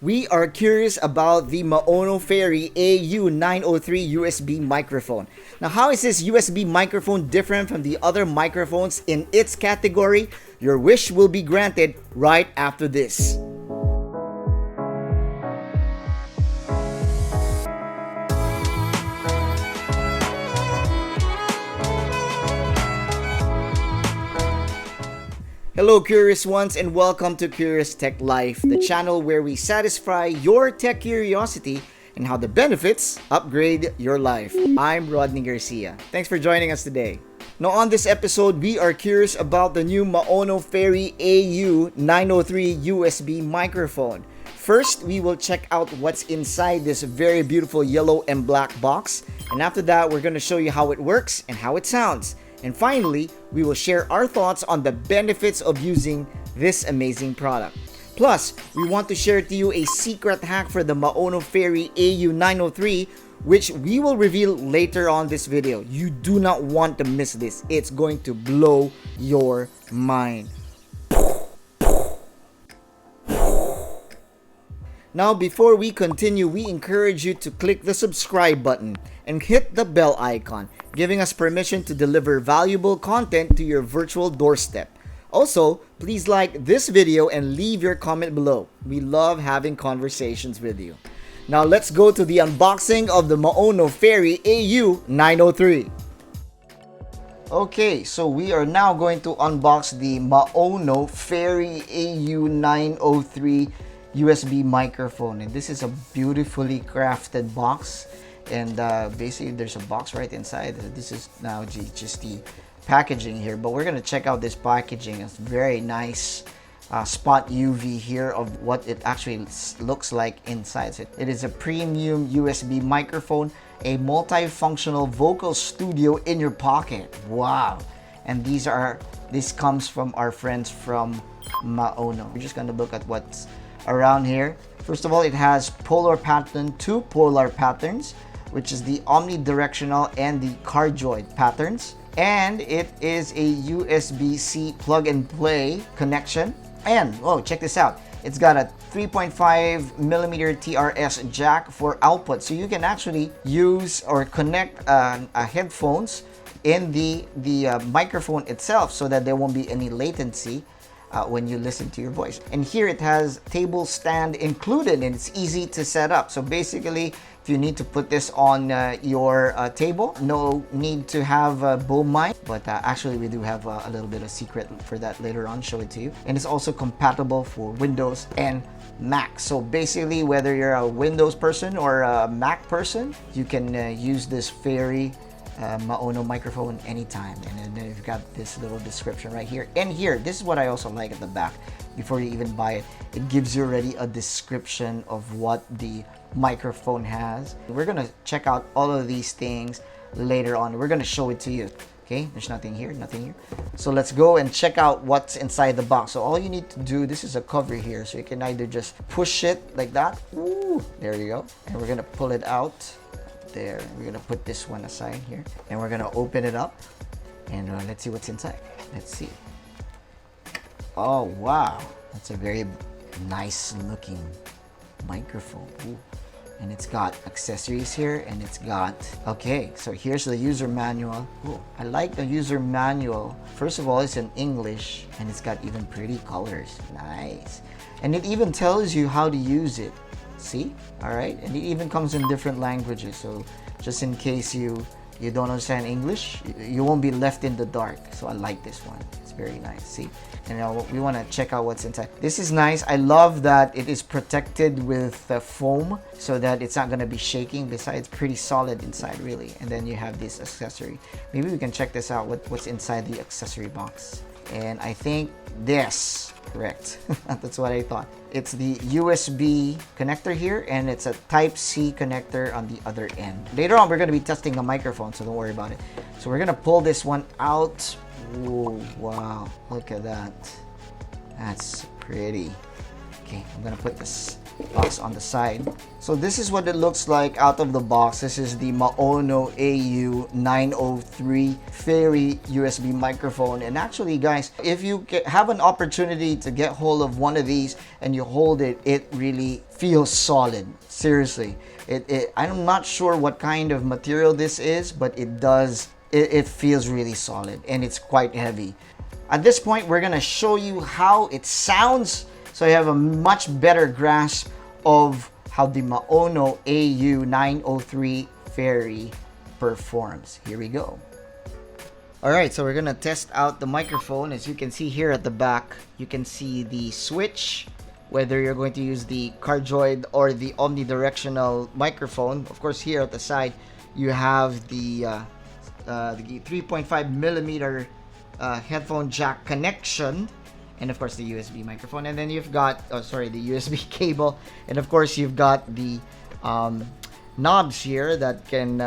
We are curious about the Maono Fairy AU-903 USB microphone. Now, how is this USB microphone different from the other microphones in its category? Your wish will be granted right after this. Hello curious ones, and welcome to Curious Tech Life, the channel where we satisfy your tech curiosity and how the benefits upgrade your life. I'm Rodney Garcia. Thanks for joining us today. Now on this episode, we are curious about the new Maono Fairy AU-903 USB microphone. First, we will check out what's inside this very beautiful yellow and black box, and after that, we're going to show you how it works and how it sounds. And finally, we will share our thoughts on the benefits of using this amazing product. Plus, we want to share to you a secret hack for the Maono Fairy AU-903, which we will reveal later on this video. You do not want to miss this. It's going to blow your mind. Now, before we continue, we encourage you to click the subscribe button and hit the bell icon, giving us permission to deliver valuable content to your virtual doorstep. Also, please like this video and leave your comment below. We love having conversations with you. Now, let's go to the unboxing of the Maono Fairy AU-903. Okay, so we are now going to unbox the Maono Fairy AU-903 USB microphone, and this is a beautifully crafted box, and basically there's a box right inside. This is now just the packaging here, but we're gonna check out this packaging. It's very nice spot UV here of what it actually looks like inside. So it is a premium USB microphone, a multifunctional vocal studio in your pocket. Wow. And this comes from our friends from Maono. We're just gonna look at what's around here. First of all, it has two polar patterns, which is the omni-directional and the Cardioid patterns. And it is a USB-C plug and play connection. And, oh, check this out. It's got a 3.5mm TRS jack for output. So you can actually use or connect headphones in the microphone itself so that there won't be any latency when you listen to your voice. And here it has table stand included, and it's easy to set up. So basically, if you need to put this on your table, no need to have a boom mic, but actually we do have a little bit of secret for that later on, show it to you. And it's also compatible for Windows and Mac. So basically, whether you're a Windows person or a Mac person, you can use this Fairy Maono microphone anytime. And then you've got this little description right here. And here, this is what I also like at the back. Before you even buy it, it gives you already a description of what the microphone has. We're gonna check out all of these things later on. We're gonna show it to you. Okay, there's nothing here, nothing here. So let's go and check out what's inside the box. So all you need to do, this is a cover here, so you can either just push it like that. Ooh, there you go. And we're gonna pull it out. There, we're gonna put this one aside here, and we're gonna open it up, and let's see what's inside. Let's see. Oh wow, that's a very nice looking microphone. Ooh. And it's got accessories here, and it's got, okay, so here's the user manual. Ooh, I like the user manual. First of all, it's in English, and it's got even pretty colors. Nice. And it even tells you how to use it. See? All right, and it even comes in different languages, so just in case you don't understand English, you won't be left in the dark. So I like this one. It's very nice. See? And now we want to check out what's inside. This is nice. I love that it is protected with foam so that it's not going to be shaking. Besides, pretty solid inside, really. And then you have this accessory. Maybe we can check this out, what's inside the accessory box. And I think this, correct. That's what I thought. It's the USB connector here, and it's a Type-C connector on the other end. Later on, we're going to be testing the microphone, so don't worry about it. So we're going to pull this one out. Ooh, wow, look at that. That's pretty. Okay, I'm going to put this box on the side. So this is what it looks like out of the box. This is the Maono AU-903 Fairy USB microphone. And actually, guys, if you have an opportunity to get hold of one of these and you hold it, it really feels solid. Seriously. I'm not sure what kind of material this is, but it feels really solid and it's quite heavy. At this point, we're gonna show you how it sounds so you have a much better grasp of how the Maono AU-903 Fairy performs. Here we go. Alright, so we're gonna test out the microphone. As you can see here at the back, you can see the switch, whether you're going to use the Cardioid or the omni-directional microphone. Of course, here at the side, you have the 3.5 millimeter headphone jack connection, and of course the USB microphone, and then you've got the USB cable, and of course you've got the knobs here that can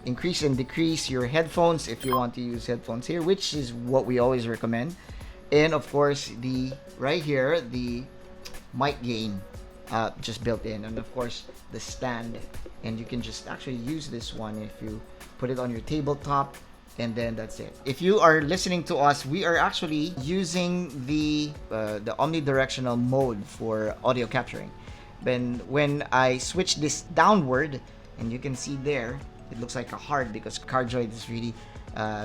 increase and decrease your headphones if you want to use headphones here, which is what we always recommend. And of course right here the mic gain just built in, and of course the stand, and you can just actually use this one if you put it on your tabletop, and then that's it. If you are listening to us, we are actually using the omnidirectional mode for audio capturing. Then when I switch this downward, and you can see there, it looks like a heart because Cardioid is really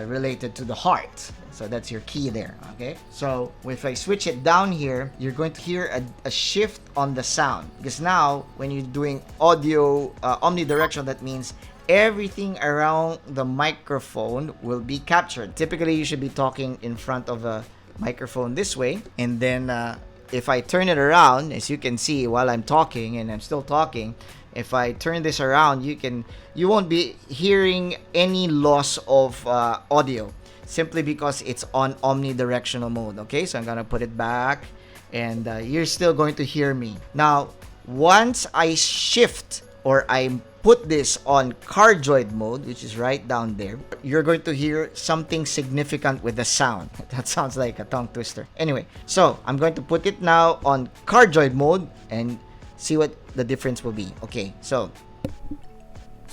related to the heart. So that's your key there, okay? So if I switch it down here, you're going to hear a shift on the sound. Because now, when you're doing audio omnidirectional, that means everything around the microphone will be captured. Typically, you should be talking in front of a microphone this way. And then if I turn it around, as you can see while I'm talking, and I'm still talking, if I turn this around, you won't be hearing any loss of audio, simply because it's on omnidirectional mode. Okay, so I'm gonna put it back, and you're still going to hear me. Now, once I shift or I put this on Cardioid mode, which is right down there, you're going to hear something significant with the sound. That sounds like a tongue twister. Anyway, so I'm going to put it now on Cardioid mode and see what the difference will be. Okay, so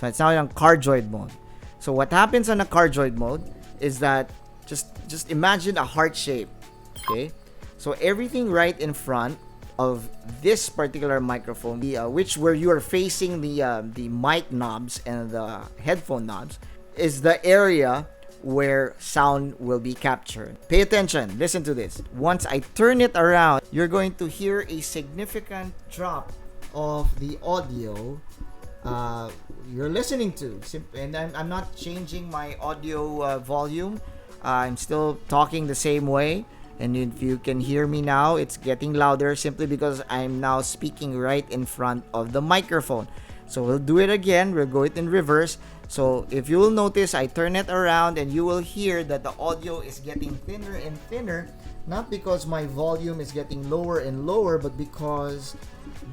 it's now on Cardioid mode. So what happens on a Cardioid mode is that just imagine a heart shape. Okay, so everything right in front of this particular microphone, where you are facing the mic knobs and the headphone knobs, is the area where sound will be captured. Pay attention, listen to this. Once I turn it around, you're going to hear a significant drop of the audio you're listening to. And I'm not changing my audio volume. I'm still talking the same way. And if you can hear me now, it's getting louder simply because I'm now speaking right in front of the microphone. So we'll do it again. We'll go it in reverse. So if you will notice, I turn it around and you will hear that the audio is getting thinner and thinner. Not because my volume is getting lower and lower, but because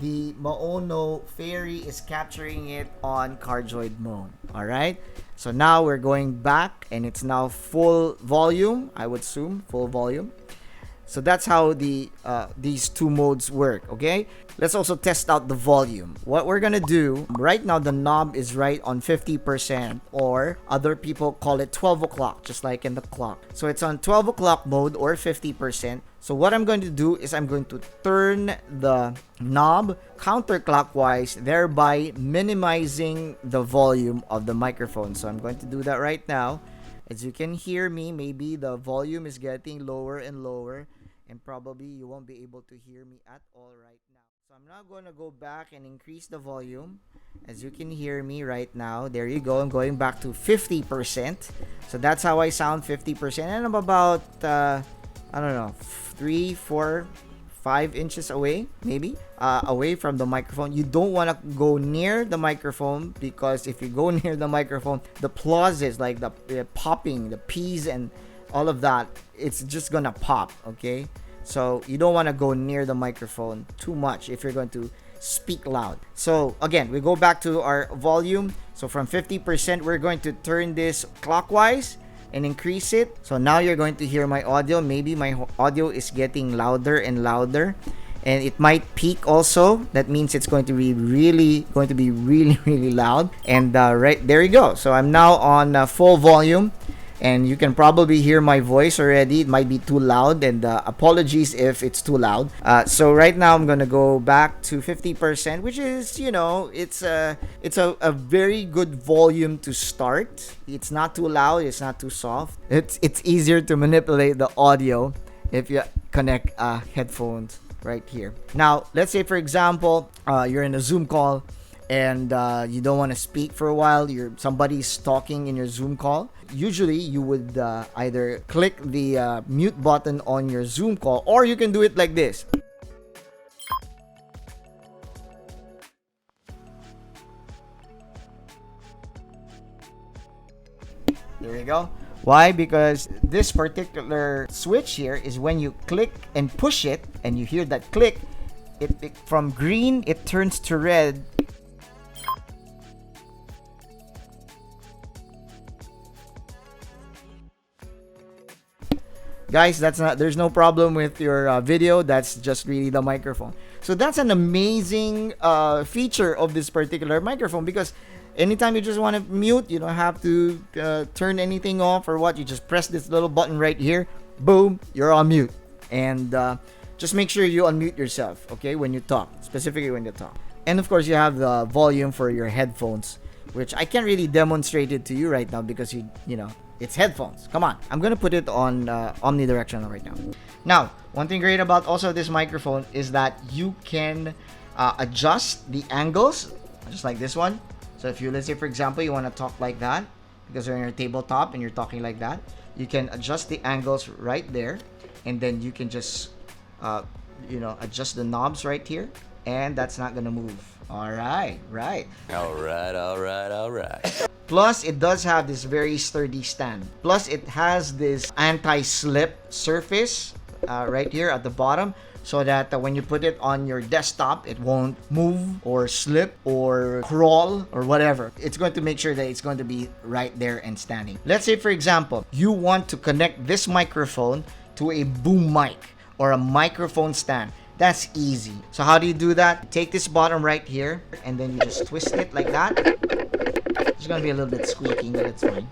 the Maono Fairy is capturing it on Cardioid mode. Alright? So now we're going back and it's now full volume. I would assume full volume. So that's how these two modes work, okay? Let's also test out the volume. What we're gonna do, right now the knob is right on 50%, or other people call it 12 o'clock, just like in the clock. So it's on 12 o'clock mode or 50%. So what I'm going to do is I'm going to turn the knob counterclockwise, thereby minimizing the volume of the microphone. So I'm going to do that right now. As you can hear me, maybe the volume is getting lower and lower, and probably you won't be able to hear me at all right now. So I'm now going to go back and increase the volume. As you can hear me right now, there you go. I'm going back to 50%. So that's how I sound, 50%. And I'm about, I don't know, 3, 4, 5 inches away, maybe, away from the microphone. You don't want to go near the microphone, because if you go near the microphone, the pauses, like the popping, the P's and all of that, it's just gonna pop, okay? So you don't want to go near the microphone too much if you're going to speak loud. So again, we go back to our volume. So from 50%, we're going to turn this clockwise and increase it. So now you're going to hear my audio. Maybe my audio is getting louder and louder. and it might peak also. That means it's going to be really really loud. And right there you go. So I'm now on full volume, and you can probably hear my voice already. It might be too loud, and apologies if it's too loud. So right now I'm gonna go back to 50%, which is, it's a very good volume to start. It's not too loud, it's not too soft. It's easier to manipulate the audio if you connect headphones right here. Now, let's say for example, you're in a Zoom call and you don't want to speak for a while. Somebody's talking in your Zoom call. Usually, you would either click the mute button on your Zoom call, or you can do it like this. There you go. Why? Because this particular switch here is when you click and push it, and you hear that click, it from green it turns to red. Guys, there's no problem with your video. That's just really the microphone. So that's an amazing feature of this particular microphone, because anytime you just want to mute, you don't have to turn anything off or what. You just press this little button right here. Boom, you're on mute. And just make sure you unmute yourself, okay, when you talk, specifically when you talk. And of course, you have the volume for your headphones, which I can't really demonstrate it to you right now because it's headphones. Come on. I'm going to put it on omni-directional right now. Now, one thing great about also this microphone is that you can adjust the angles, just like this one. So if let's say, for example, you want to talk like that, because you're on your tabletop and you're talking like that, you can adjust the angles right there. And then you can just, adjust the knobs right here. And that's not going to move. All right. Plus, it does have this very sturdy stand. Plus, it has this anti-slip surface right here at the bottom, so that when you put it on your desktop, it won't move or slip or crawl or whatever. It's going to make sure that it's going to be right there and standing. Let's say, for example, you want to connect this microphone to a boom mic or a microphone stand. That's easy. So how do you do that? Take this bottom right here, and then you just twist it like that. It's gonna be a little bit squeaking, but it's fine.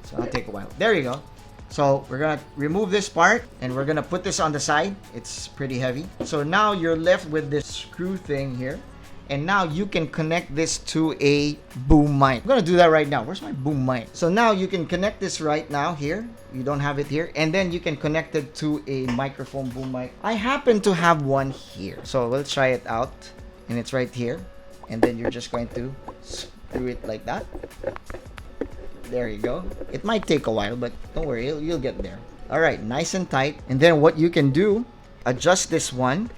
So it'll take a while. There you go. So we're gonna remove this part, and we're gonna put this on the side. It's pretty heavy. So now you're left with this screw thing here, and now you can connect this to a boom mic. I'm gonna do that right now. Where's my boom mic? So now you can connect this right now here. You don't have it here, and then you can connect it to a microphone boom mic. I happen to have one here, so we'll try it out. And it's right here, and then you're just going to screw it like that. There you go. It might take a while, but don't worry, you'll get there. All right, nice and tight. And then what you can do, adjust this one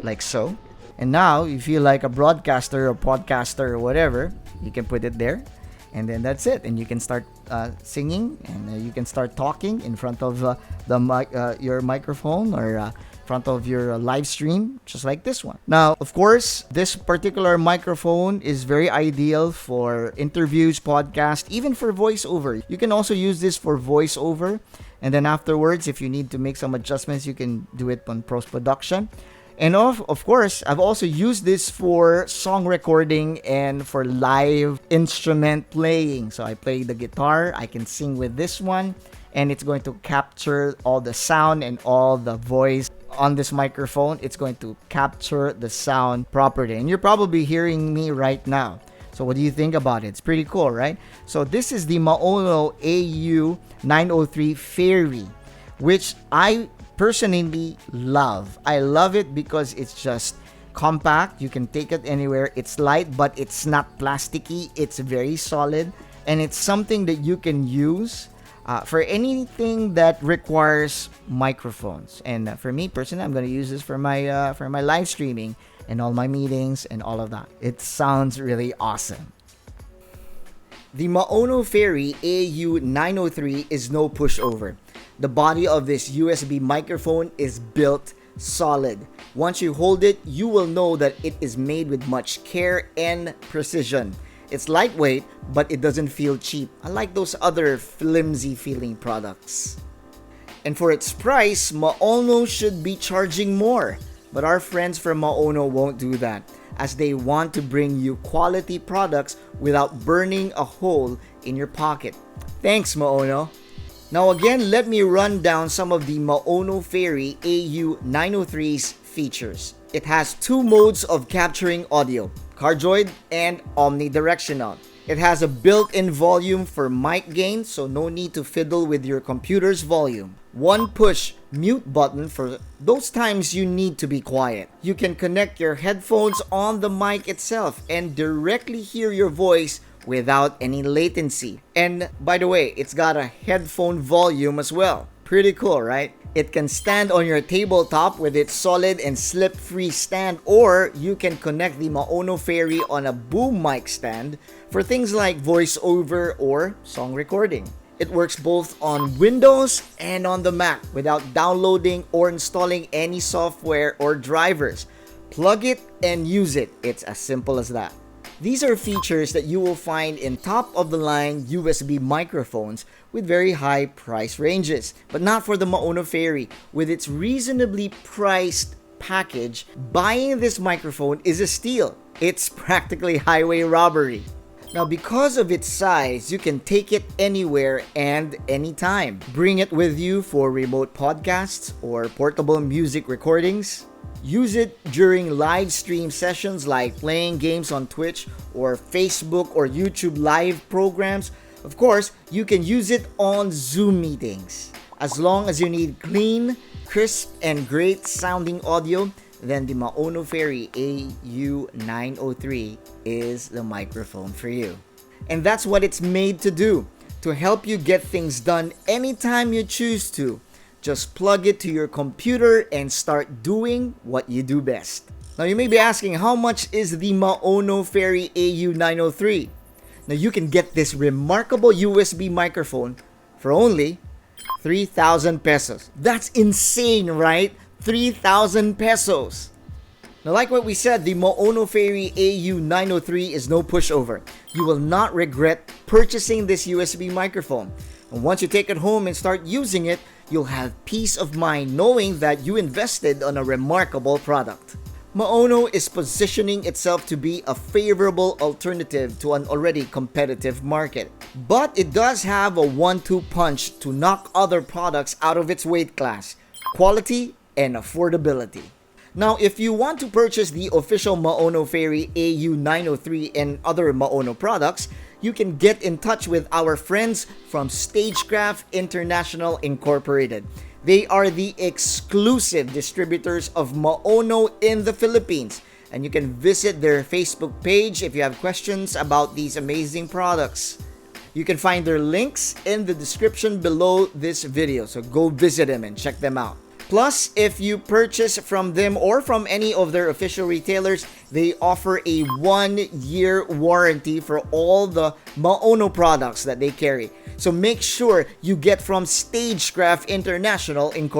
like so. And now you feel like a broadcaster or podcaster or whatever, you can put it there. And then that's it. And you can start singing, and you can start talking in front of your microphone or front of your live stream, just like this one. Now, of course, this particular microphone is very ideal for interviews, podcasts, even for voiceover. You can also use this for voiceover. And then afterwards, if you need to make some adjustments, you can do it on post-production. And of course, I've also used this for song recording and for live instrument playing. So I play the guitar, I can sing with this one, and it's going to capture all the sound and all the voice on this microphone. It's going to capture the sound properly. And you're probably hearing me right now. So what do you think about it? It's pretty cool, right? So this is the Maono AU-903 Fairy, which I personally love. I love it because it's just compact. You can take it anywhere. It's light, but it's not plasticky. It's very solid, and it's something that you can use for anything that requires microphones. And for me personally, I'm going to use this for my live streaming and all my meetings and all of that. It sounds really awesome. The Maono Fairy AU-903 is no pushover. The body of this USB microphone is built solid. Once you hold it, you will know that it is made with much care and precision. It's lightweight, but it doesn't feel cheap, unlike those other flimsy feeling products. And for its price, Maono should be charging more. But our friends from Maono won't do that, as they want to bring you quality products without burning a hole in your pocket. Thanks, Maono. Now again, let me run down some of the Maono Fairy AU-903's features. It has two modes of capturing audio, Cardioid and omni-directional. It has a built-in volume for mic gain, so no need to fiddle with your computer's volume. One push mute button for those times you need to be quiet. You can connect your headphones on the mic itself and directly hear your voice without any latency. And by the way, it's got a headphone volume as well. Pretty cool, right? It can stand on your tabletop with its solid and slip-free stand, or you can connect the Maono Fairy on a boom mic stand for things like voiceover or song recording. It works both on Windows and on the Mac without downloading or installing any software or drivers. Plug it and use it. It's as simple as that. These are features that you will find in top-of-the-line USB microphones with very high price ranges, but not for the Maono Fairy. With its reasonably priced package, buying this microphone is a steal. It's practically highway robbery. Now, because of its size, you can take it anywhere and anytime. Bring it with you for remote podcasts or portable music recordings. Use it during live stream sessions like playing games on Twitch or Facebook or YouTube live programs. Of course, you can use it on Zoom meetings. As long as you need clean, crisp, and great sounding audio, then the Maono Fairy AU-903 is the microphone for you. And that's what it's made to do, to help you get things done anytime you choose to. Just plug it to your computer and start doing what you do best. Now you may be asking, how much is the Maono Fairy AU-903? Now you can get this remarkable USB microphone for only 3,000 pesos. That's insane, right? 3,000 pesos. Now, like what we said, the Maono Fairy AU-903 is no pushover. You will not regret purchasing this USB microphone. And once you take it home and start using it, you'll have peace of mind knowing that you invested on a remarkable product. Maono is positioning itself to be a favorable alternative to an already competitive market. But it does have a 1-2 punch to knock other products out of its weight class: quality and affordability. Now, if you want to purchase the official Maono Fairy AU-903 and other Maono products, you can get in touch with our friends from StagCraft International Inc. They are the exclusive distributors of Maono in the Philippines, and you can visit their Facebook page if you have questions about these amazing products. You can find their links in the description below this video, so go visit them and check them out. Plus, if you purchase from them or from any of their official retailers, they offer a 1-year warranty for all the Maono products that they carry. So make sure you get from StagCraft International Inc.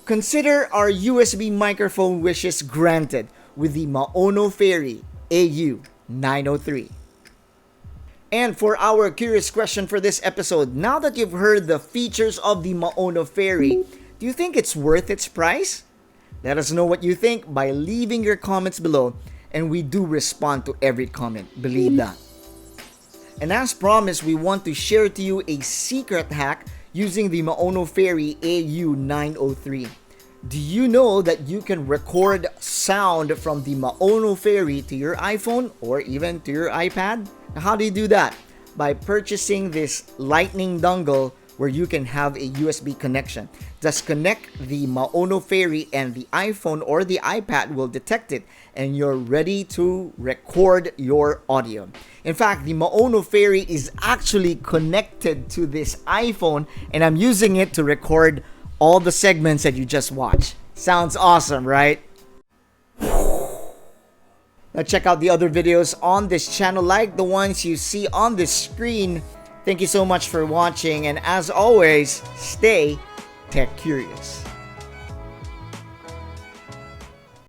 Consider our USB microphone wishes granted with the Maono Fairy AU-903. And for our curious question for this episode, now that you've heard the features of the Maono Fairy, do you think it's worth its price? Let us know what you think by leaving your comments below, and we do respond to every comment, believe that. And as promised, we want to share to you a secret hack using the Maono Fairy AU-903. Do you know that you can record sound from the Maono Fairy to your iPhone or even to your iPad? Now, how do you do that? By purchasing this lightning dongle where you can have a USB connection. Just connect the Maono Fairy and the iPhone or the iPad will detect it, and you're ready to record your audio. In fact, the Maono Fairy is actually connected to this iPhone, and I'm using it to record all the segments that you just watched. Sounds awesome, right? Now check out the other videos on this channel, like the ones you see on this screen. Thank you so much for watching, and as always, stay tech curious.